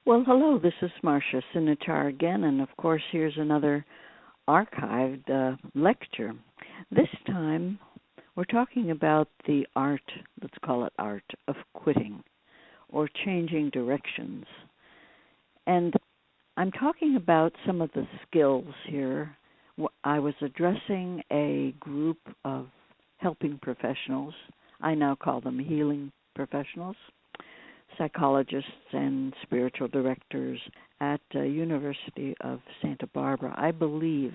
Well, hello, this is Marcia Sinitar again, and of course, here's another archived lecture. This time, we're talking about the art, let's call it art, of quitting or changing directions. And I'm talking about some of the skills here. I was addressing a group of helping professionals. I now call them healing professionals, psychologists and spiritual directors at University of Santa Barbara. I believe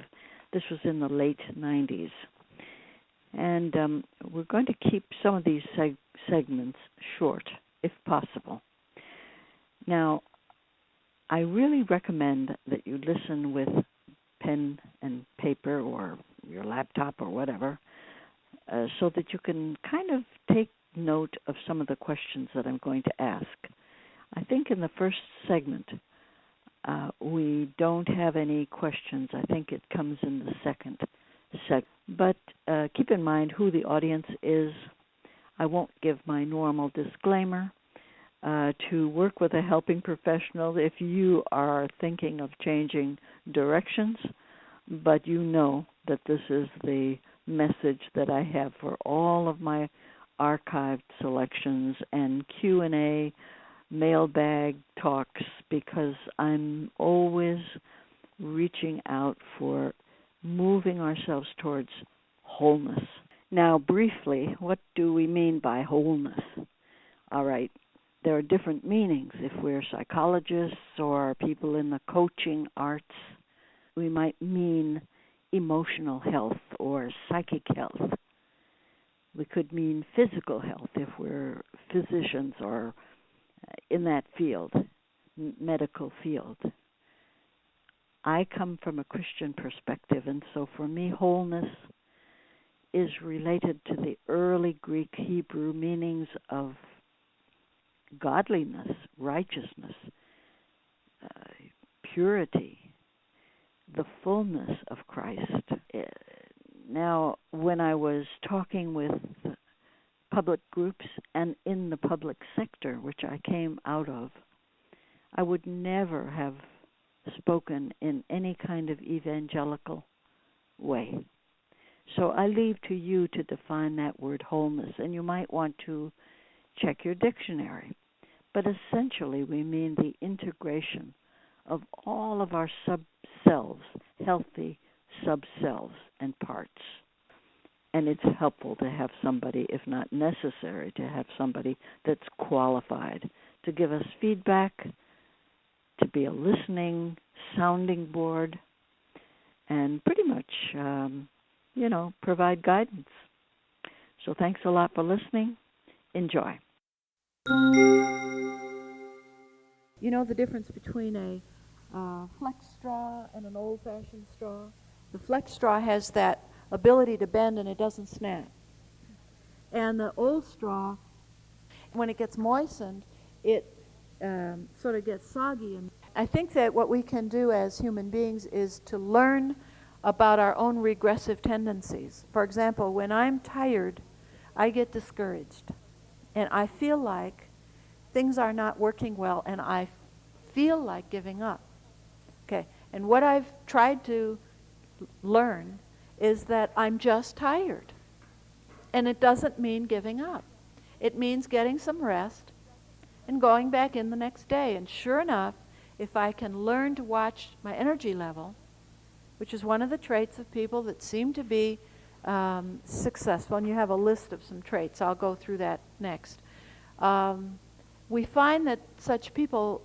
this was in the late 90s. And we're going to keep some of these segments short, if possible. Now, I really recommend that you listen with pen and paper or your laptop or whatever, so that you can kind of take note of some of the questions that I'm going to ask. I think in the first segment, we don't have any questions. I think it comes in the second segment. But keep in mind who the audience is. I won't give my normal disclaimer. To work with a helping professional if you are thinking of changing directions, but you know that this is the message that I have for all of my archived selections and Q&A mailbag talks, because I'm always reaching out for moving ourselves towards wholeness. Now, briefly, what do we mean by wholeness? All right. There are different meanings. If we're psychologists or people in the coaching arts, we might mean emotional health or psychic health. We could mean physical health if we're physicians or in that field, medical field. I come from a Christian perspective, and so for me, wholeness is related to the early Greek Hebrew meanings of godliness, righteousness, purity, the fullness of Christ. Now, when I was talking with public groups and in the public sector, which I came out of, I would never have spoken in any kind of evangelical way. So I leave to you to define that word wholeness, and you might want to check your dictionary. But essentially, we mean the integration of all of our sub-cells, healthy sub-cells and parts. And it's helpful to have somebody, if not necessary, to have somebody that's qualified to give us feedback, to be a listening sounding board, and pretty much, provide guidance. So thanks a lot for listening. Enjoy. You know the difference between a flex straw and an old-fashioned straw? The flex straw has that ability to bend and it doesn't snap. And the old straw, when it gets moistened, it sort of gets soggy. And I think that what we can do as human beings is to learn about our own regressive tendencies. For example, when I'm tired, I get discouraged. And I feel like things are not working well, and I feel like giving up. Okay, and what I've tried to learn is that I'm just tired. And it doesn't mean giving up. It means getting some rest and going back in the next day. And sure enough, if I can learn to watch my energy level, which is one of the traits of people that seem to be successful, and you have a list of some traits. I'll go through that next. We find that such people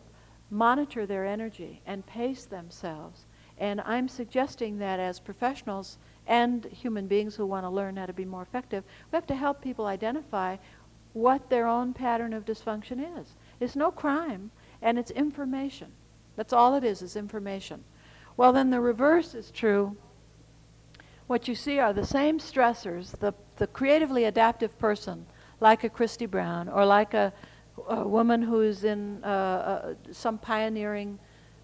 monitor their energy and pace themselves. And I'm suggesting that as professionals and human beings who want to learn how to be more effective, we have to help people identify what their own pattern of dysfunction is. It's no crime, and it's information. That's all it is information. Well, then the reverse is true. What you see are the same stressors. The creatively adaptive person, like a Christy Brown, or like a woman who's in some pioneering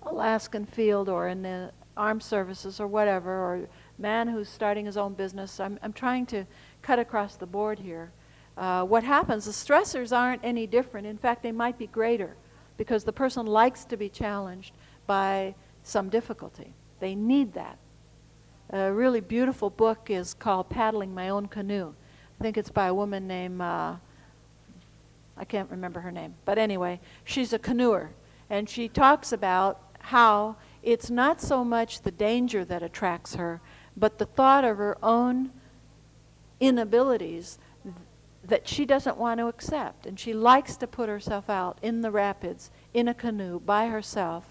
Alaskan field, or in the armed services or whatever, or man who's starting his own business. I'm trying to cut across the board here. What happens, the stressors aren't any different. In fact, they might be greater. because the person likes to be challenged by some difficulty. They need that. A really beautiful book is called Paddling My Own Canoe. I think it's by a woman named, I can't remember her name, but anyway, she's a canoer. And she talks about how it's not so much the danger that attracts her, but the thought of her own inabilities that she doesn't want to accept. And she likes to put herself out in the rapids, in a canoe, by herself,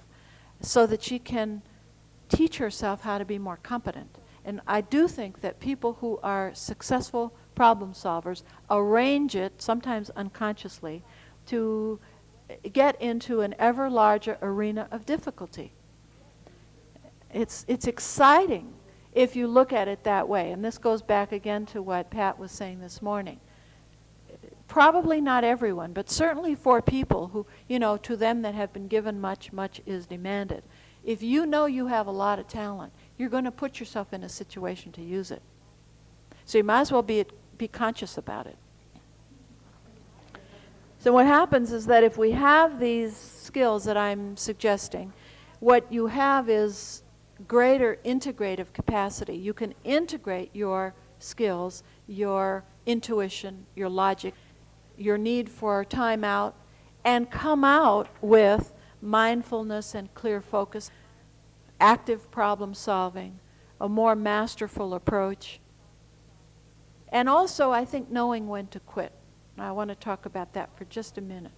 so that she can teach herself how to be more competent. And I do think that people who are successful problem solvers arrange it, sometimes unconsciously, to get into an ever larger arena of difficulty. It's exciting if you look at it that way. And this goes back again to what Pat was saying this morning. Probably not everyone, but certainly for people who, to them that have been given much, much is demanded. If you know you have a lot of talent, you're going to put yourself in a situation to use it. So you might as well be conscious about it. So what happens is that if we have these skills that I'm suggesting, what you have is greater integrative capacity. You can integrate your skills, your intuition, your logic, your need for time out, and come out with mindfulness and clear focus, active problem solving, a more masterful approach, and also I think knowing when to quit. I want to talk about that for just a minute.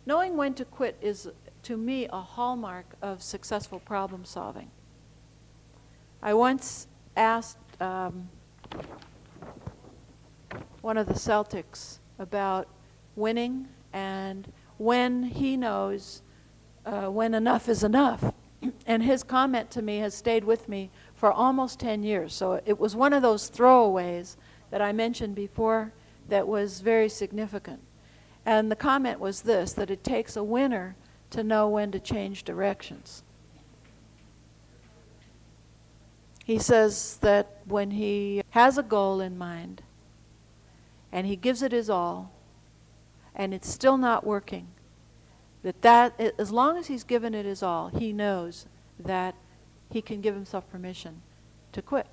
Knowing when to quit is, to me, a hallmark of successful problem solving. I once asked one of the Celtics about winning and when he knows when enough is enough. And his comment to me has stayed with me for almost 10 years. So it was one of those throwaways that I mentioned before that was very significant. And the comment was this, that it takes a winner to know when to change directions. He says that when he has a goal in mind and he gives it his all and it's still not working, that as long as he's given it his all, he knows that he can give himself permission to quit.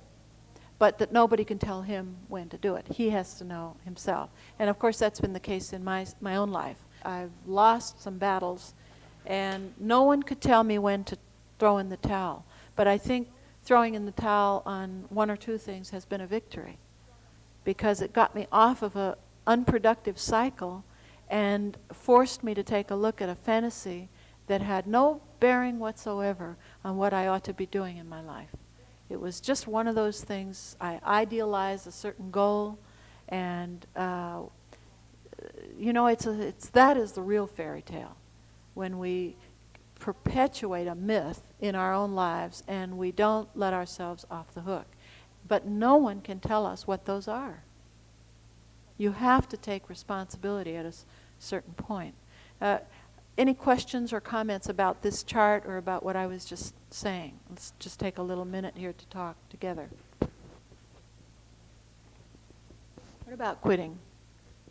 But that nobody can tell him when to do it. He has to know himself. And of course that's been the case in my own life. I've lost some battles and no one could tell me when to throw in the towel. But I think throwing in the towel on one or two things has been a victory, because it got me off of an unproductive cycle and forced me to take a look at a fantasy that had no bearing whatsoever on what I ought to be doing in my life. It was just one of those things. I idealized a certain goal, and that is the real fairy tale, when we perpetuate a myth in our own lives and we don't let ourselves off the hook. But no one can tell us what those are. You have to take responsibility at a certain point. Any questions or comments about this chart or about what I was just saying? Let's just take a little minute here to talk together. What about quitting?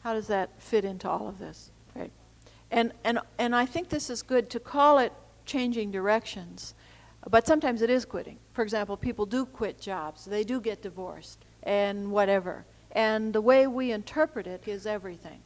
How does that fit into all of this? Right. And I think this is good to call it changing directions, but sometimes it is quitting. For example, people do quit jobs. They do get divorced and whatever. And the way we interpret it is everything.